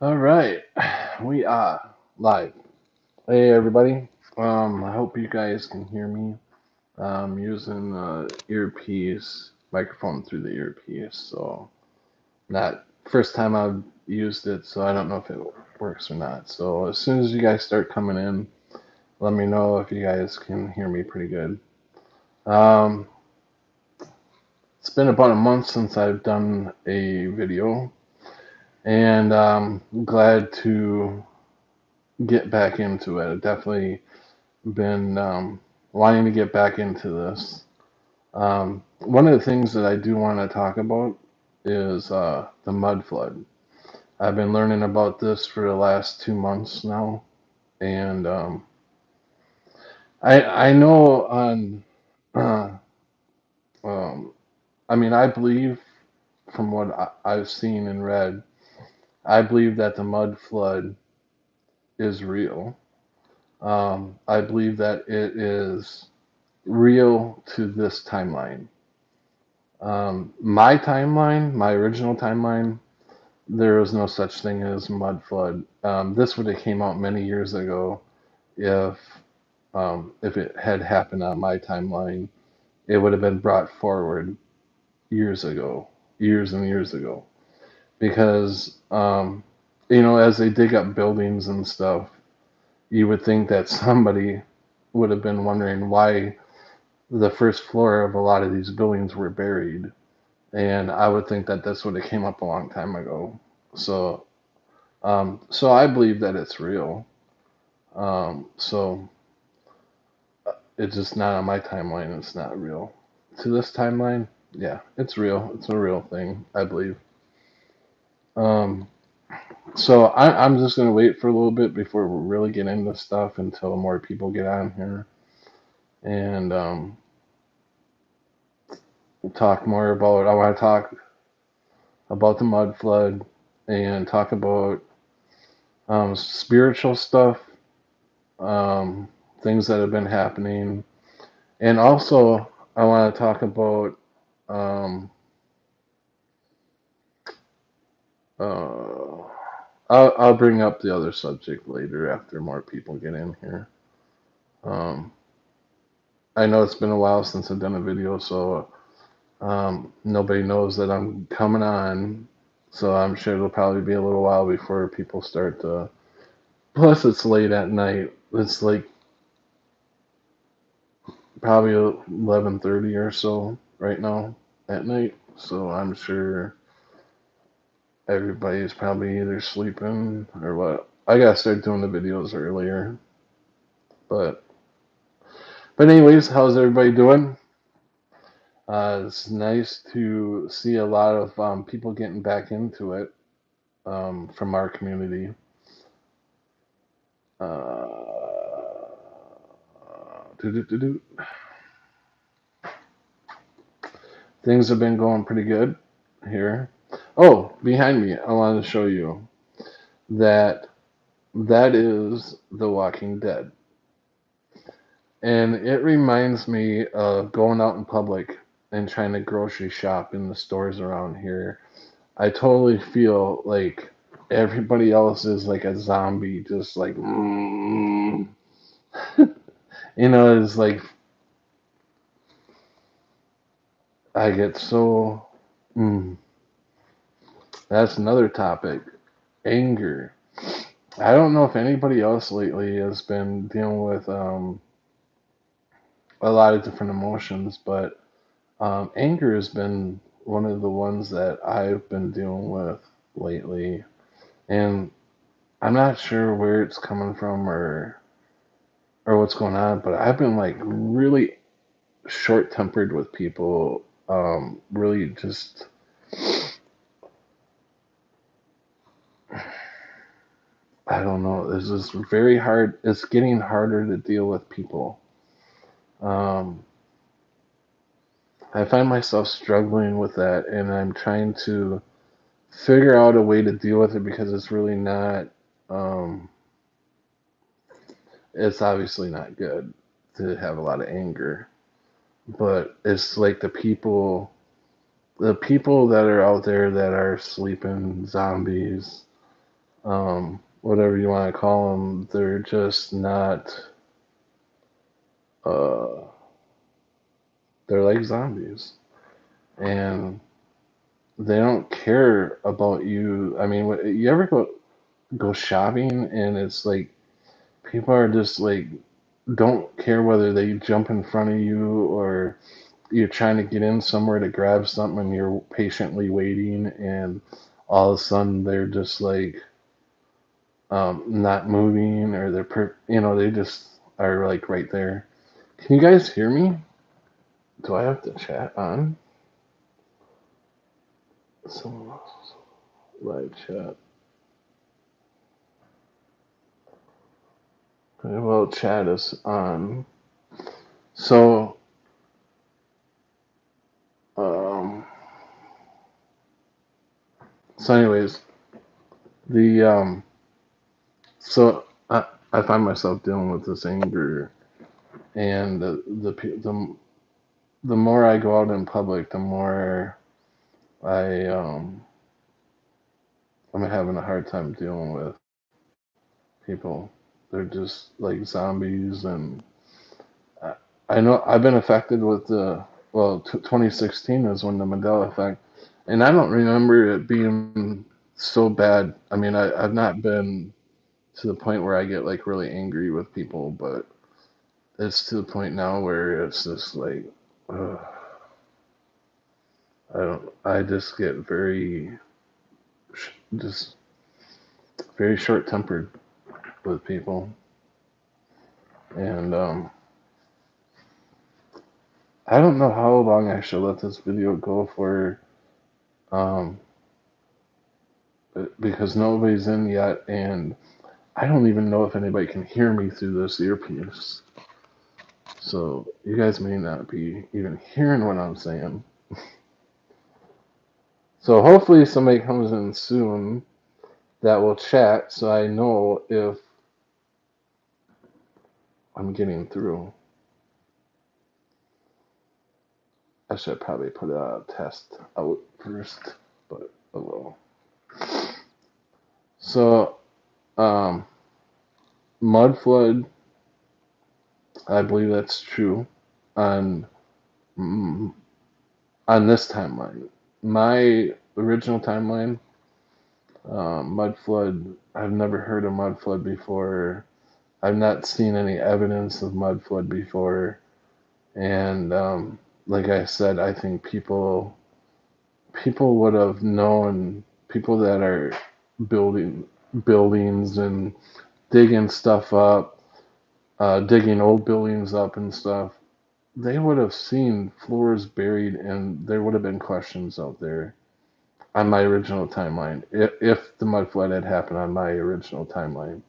All right, we are live. Hey, everybody. I hope you guys can hear me. I'm using earpiece microphone through the earpiece, so not first time I've used it, so I don't know if it works or not. So as soon as you guys start coming in, let me know if you guys can hear me pretty good. Um, it's been about a month since I've done a video, and I'm glad to get back into it. I definitely been wanting to get back into this. One of the things that I do want to talk about is the mud flood. I've been learning about this for the last 2 months now, and I know on uh, um, I mean I believe from what I've seen and read, I believe that the mud flood is real. I believe that it is real to this timeline. My timeline, my original timeline, there was no such thing as mud flood. This would have came out many years ago if if it had happened on my timeline. It would have been brought forward years ago, years and years ago, because as they dig up buildings and stuff, you would think that somebody would have been wondering why the first floor of a lot of these buildings were buried. And I would think that this would have came up a long time ago. So, so I believe that it's real. So it's just not on my timeline. It's not real. To this timeline, yeah, it's real. It's a real thing, I believe. Um, so I'm just gonna wait for a little bit before we really get into stuff until more people get on here and we'll talk more about. I want to talk about the mud flood and talk about spiritual stuff, um, things that have been happening, and also I want to talk about um, uh, I'll bring up the other subject later after more people get in here. Um, I know it's been a while since I've done a video, so nobody knows that I'm coming on. So I'm sure it'll probably be a little while before people start to. Plus, it's late at night. It's like probably 11:30 or so right now at night. So I'm sure everybody's probably either sleeping or what. I gotta start doing the videos earlier. But anyways, how's everybody doing? It's nice to see a lot of people getting back into it from our community. Doo-doo-doo-doo. Things have been going pretty good here. Oh, behind me, I wanted to show you that that is The Walking Dead. And it reminds me of going out in public and trying to grocery shop in the stores around here. I totally feel like everybody else is like a zombie, just like, it's like I get so. Mm, that's another topic. Anger. I don't know if anybody else lately has been dealing with a lot of different emotions, but anger has been one of the ones that I've been dealing with lately, and I'm not sure where it's coming from or what's going on, but I've been like really short tempered with people. Really just I don't know. It's just very hard. It's getting harder to deal with people. Um, I find myself struggling with that, and I'm trying to figure out a way to deal with it because it's really not. Um, it's obviously not good to have a lot of anger, but it's like the people that are out there that are sleeping zombies. whatever you want to call them, they're just not. Uh, they're like zombies, and they don't care about you. I mean, you ever go shopping and it's like people are just like don't care whether they jump in front of you or you're trying to get in somewhere to grab something and you're patiently waiting and all of a sudden they're just like not moving or they just are like right there. Can you guys hear me? Do I have the chat on? Someone else. Live chat. Okay, well, chat is on. So, um, anyways, the so I find myself dealing with this anger, and the more I go out in public, the more I'm having a hard time dealing with people. They're just like zombies, and I, I know I've been affected with 2016 is when the Mandela Effect, and I don't remember it being so bad. I mean, I've not been to the point where I get like really angry with people, but it's to the point now where it's just like, ugh, I just get just very short tempered with people, and I don't know how long I should let this video go for, um, because nobody's in yet, and I don't even know if anybody can hear me through this earpiece. So you guys may not be even hearing what I'm saying. So hopefully somebody comes in soon that will chat so I know if I'm getting through. I should probably put a test out first, but oh well. So, um, mud flood, I believe that's true on mm, on this timeline. My original timeline, mud flood. I've never heard of mud flood before. I've not seen any evidence of mud flood before, and like I said, I think people would have known, people that are building buildings and digging stuff up, digging old buildings up and stuff. They would have seen floors buried, and there would have been questions out there on my original timeline if the mud flood had happened on my original timeline.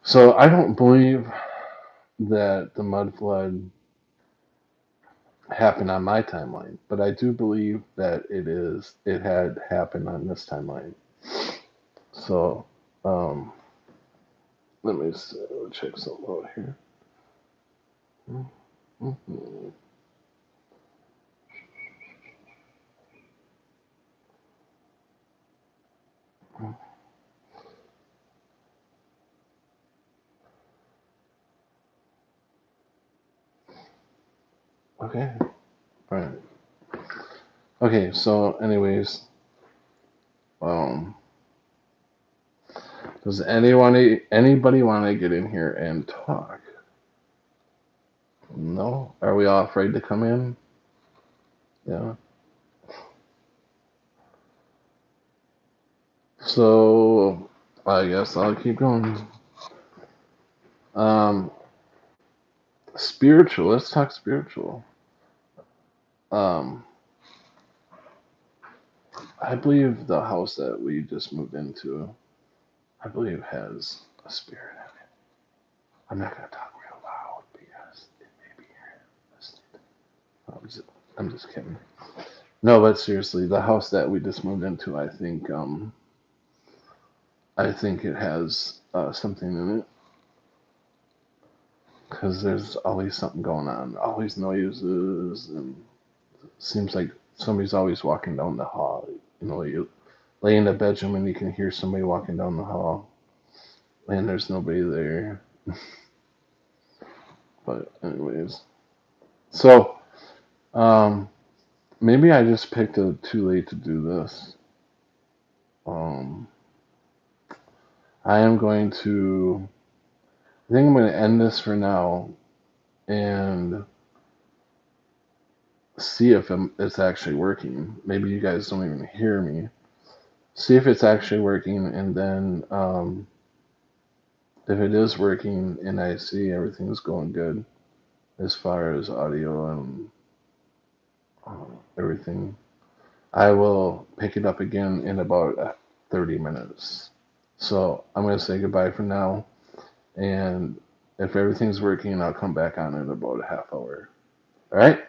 So I don't believe that the mud flood happened on my timeline, but I do believe that it had happened on this timeline. So let me check something out here. Mm-hmm. Okay. All right. Okay. So, anyways, um, does anybody want to get in here and talk? No. Are we all afraid to come in? Yeah. So, I guess I'll keep going. Um, spiritual. Let's talk spiritual. Um, I believe the house that we just moved into, I believe has a spirit in it. I'm not gonna talk real loud because it may be listening. I'm just kidding. No, but seriously, the house that we just moved into, I think it has something in it because there's always something going on, always noises, and it seems like somebody's always walking down the hall. You know, lay in the bedroom and you can hear somebody walking down the hall, and there's nobody there. But anyways, so um, maybe I just picked it too late to do this. Um, I am going to. I think I'm going to end this for now and see if it's actually working. Maybe you guys don't even hear me. See if it's actually working, and then if it is working and I see everything's going good as far as audio and everything, I will pick it up again in about 30 minutes. So I'm going to say goodbye for now, and if everything's working, I'll come back on in about a half hour. All right?